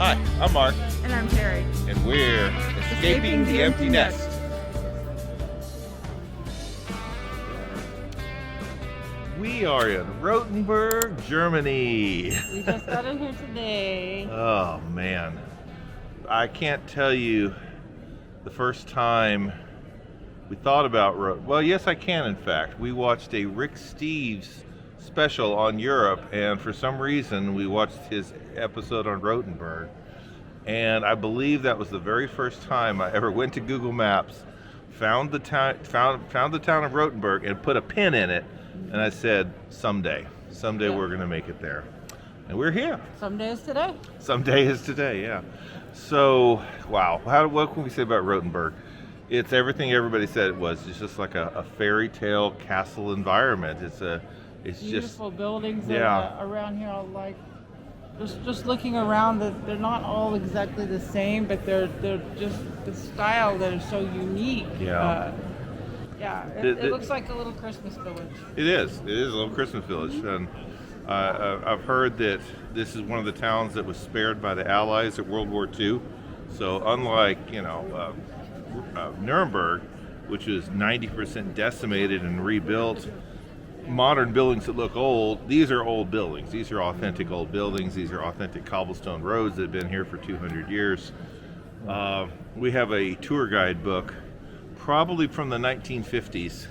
Hi, I'm Mark, And I'm Terry. and we're escaping the empty nest. We are in Rothenburg, Germany. We just got in here today. Oh man, I can't tell you the first time we thought about Well, yes, I can. In fact, we watched a Rick Steves special on Europe, and for some reason, we watched his episode on Rothenburg. And I believe that was the very first time I ever went to Google Maps, found the town of Rothenburg, and put a pin in it. And I said, someday we're going to make it there. And we're here. Someday is today. Someday is today, yeah. So, wow. What can we say about Rothenburg? It's everything everybody said it was. It's just like a fairy tale castle environment. It's beautiful buildings yeah. Around here. I like just looking around. They're not all exactly the same, but they're just the style that is so unique. Yeah. It looks like a little Christmas village. It is a little Christmas village, and I've heard that this is one of the towns that was spared by the Allies at World War II. So unlike Nuremberg, which is 90% decimated and rebuilt, modern buildings that look old, these are old buildings. These are authentic old buildings. These are authentic cobblestone roads that have been here for 200 years. We have a tour guide book, probably from the 1950s,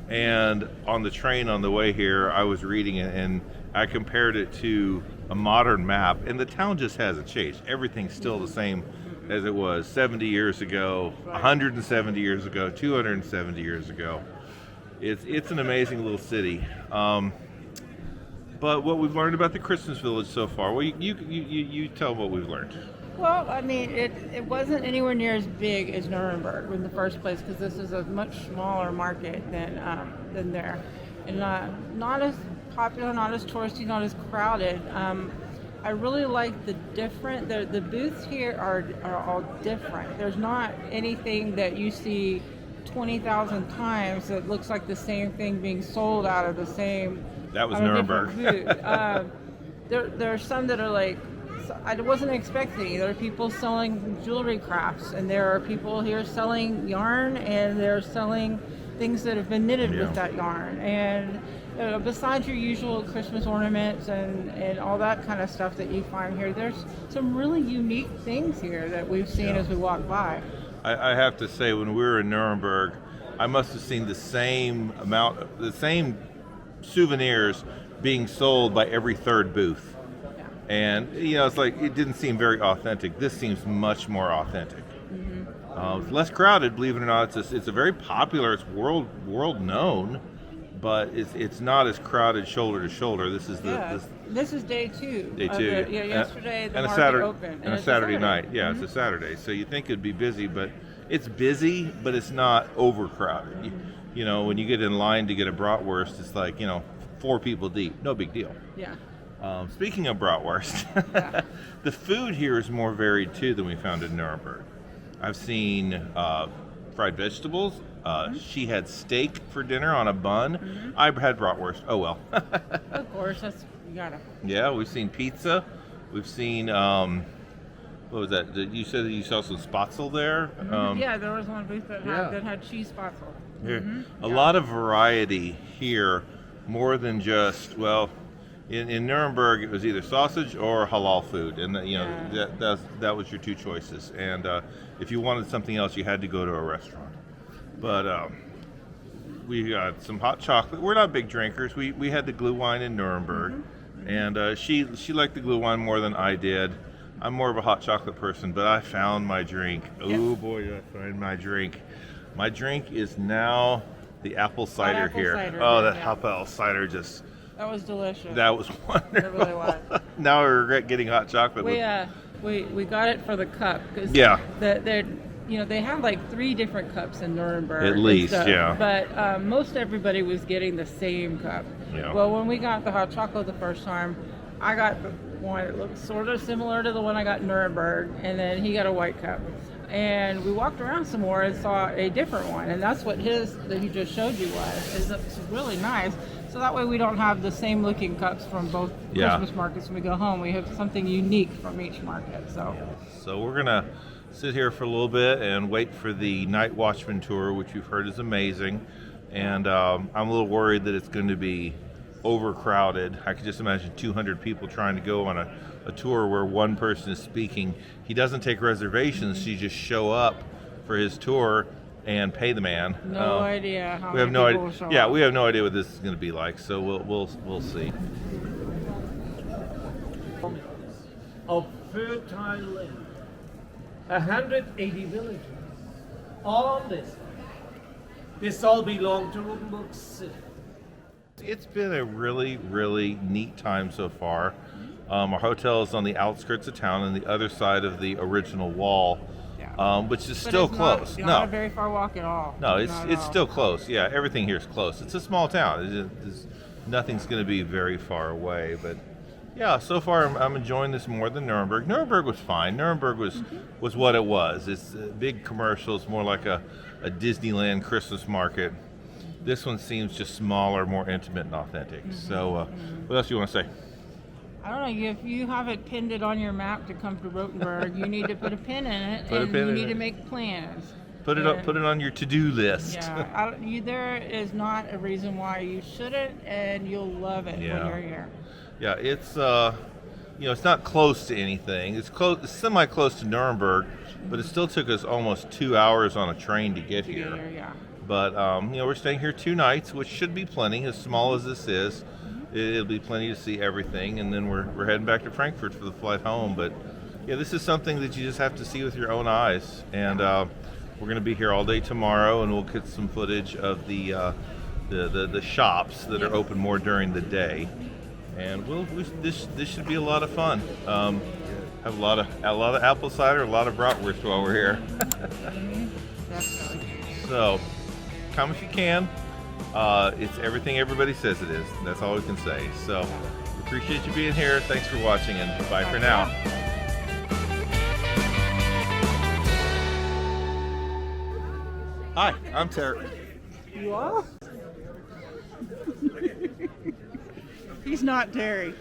and on the train on the way here, I was reading it and I compared it to a modern map, and the town just hasn't changed. Everything's still the same as it was 70 years ago, 170 years ago, 270 years ago. It's an amazing little city. But what we've learned about the Christmas village so far, well, you tell what we've learned. Well, I mean, it wasn't anywhere near as big as Nuremberg in the first place, because this is a much smaller market than there, and not as popular, not as touristy, not as crowded. I really like the booths here are all different. There's not anything that you see 20,000 times that looks like the same thing being sold out of the same. That was Nuremberg. There are some that are like, I wasn't expecting. There are people selling jewelry crafts, and there are people here selling yarn, and they're selling things that have been knitted with that yarn. And besides your usual Christmas ornaments and all that kind of stuff that you find here, there's some really unique things here that we've seen as we walk by. I have to say, when we were in Nuremberg, I must have seen the same souvenirs being sold by every third booth. And it's like, it didn't seem very authentic. This seems much more authentic. Mm-hmm. It's less crowded, believe it or not. It's a very popular. It's world known, but it's not as crowded shoulder to shoulder. This is this is day two. Day two. Yesterday the and market opened. And a Saturday night. Yeah, It's a Saturday. So you think it'd be busy, but it's busy, but it's not overcrowded. Mm-hmm. When you get in line to get a bratwurst, it's like 4 people deep. No big deal. Yeah. Speaking of bratwurst, the food here is more varied too than we found in Nuremberg. I've seen fried vegetables. She had steak for dinner on a bun. Mm-hmm. I had bratwurst. Oh well. Of course, you gotta. Yeah, we've seen pizza. We've seen what was that? You said that you saw some spatzel there. Yeah, there was one booth that had cheese spatzel. A lot of variety here, more than just In Nuremberg, it was either sausage or halal food, and that was your 2 choices. And if you wanted something else, you had to go to a restaurant. But we got some hot chocolate. We're not big drinkers. We had the glue wine in Nuremberg, and she liked the glue wine more than I did. I'm more of a hot chocolate person, but I found my drink. Oh boy, did I find my drink! My drink is now the apple cider here. That apple cider just. That was delicious. That was wonderful. It really was. Now I regret getting hot chocolate. We got it for the cup because they have like 3 different cups in Nuremberg. At least, yeah. But most everybody was getting the same cup. Yeah. Well, when we got the hot chocolate the first time, I got the one that looked sort of similar to the one I got in Nuremberg, and then he got a white cup. And we walked around some more and saw a different one, and that's what his that he just showed you was. It's really nice. So that way we don't have the same looking cups from both Yeah. Christmas markets when we go home. We have something unique from each market. So we're gonna sit here for a little bit and wait for the night watchman tour, which you've heard is amazing. And I'm a little worried that it's going to be overcrowded. I could just imagine 200 people trying to go on a tour where one person is speaking. He doesn't take reservations. You just show up for his tour and pay the man. No idea how we have many no people will idea. show Yeah, up. we have no idea what this is going to be like. So we'll see. Of fertile land, 180 villages, all on this. This all belonged to Rothenburg City. It's been a really, really neat time so far. Our hotel is on the outskirts of town, on the other side of the original wall, which is But still it's close. Not a very far walk at all. No, Not at it's all. still close. Yeah, everything here is close. It's a small town. Nothing's going to be very far away. But yeah, so far I'm enjoying this more than Nuremberg. Nuremberg was fine. Nuremberg was what it was. It's a big commercial. It's more like a Disneyland Christmas market. This one seems just smaller, more intimate and authentic. So what else do you want to say? I don't know. If you have it pinned it on your map to come to Rothenburg, you need to put a pin in it, Put a and pin you in need it. to make plans. Put it up. Put it on your to-do list. Yeah, there is not a reason why you shouldn't, and you'll love it when you're here. Yeah, it's it's not close to anything. It's close, it's semi-close to Nuremberg, but it still took us almost 2 hours on a train to get here. Yeah. But we're staying here 2 nights, which should be plenty. As small as this is, it'll be plenty to see everything, and then we're heading back to Frankfurt for the flight home. But yeah, this is something that you just have to see with your own eyes, and we're going to be here all day tomorrow, and we'll get some footage of the shops that are open more during the day, and this should be a lot of fun. Have a lot of apple cider, a lot of bratwurst while we're here. Definitely. So come if you can. It's everything everybody says it is. That's all we can say. So appreciate you being here. Thanks for watching, and bye for now. Hi, I'm Terry. You are? He's not Terry.